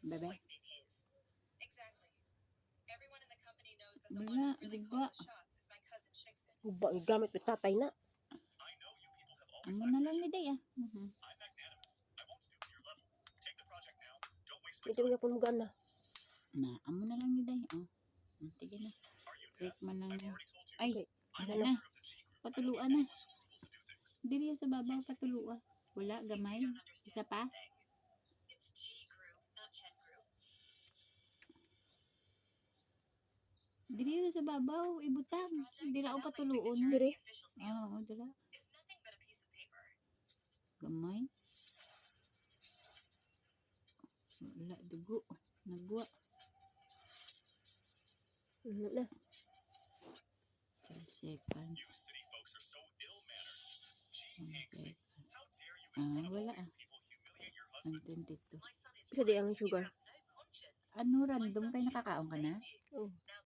Bebe. Wala, guba. Guba, gamit yung tatay na. Amo na lang ni day ah. Ito nga po mga na. Na, amo na lang ni day. Oh. Sige na. Break man lang. Ay, Okay. wala na. Patuluan na. Diri sa babaw patuluan. Wala, gamay. Isa pa. Diri sa babaw, ibutang. Dira o patuluon. Diri. Oo, dira. Gamay. Wala, dugo. Nagwa. Ano na. 12 seconds. 1 second. Wala ah. 122. Pila di ang sugar? Ano, random kayo nakakaon ka na? Oh.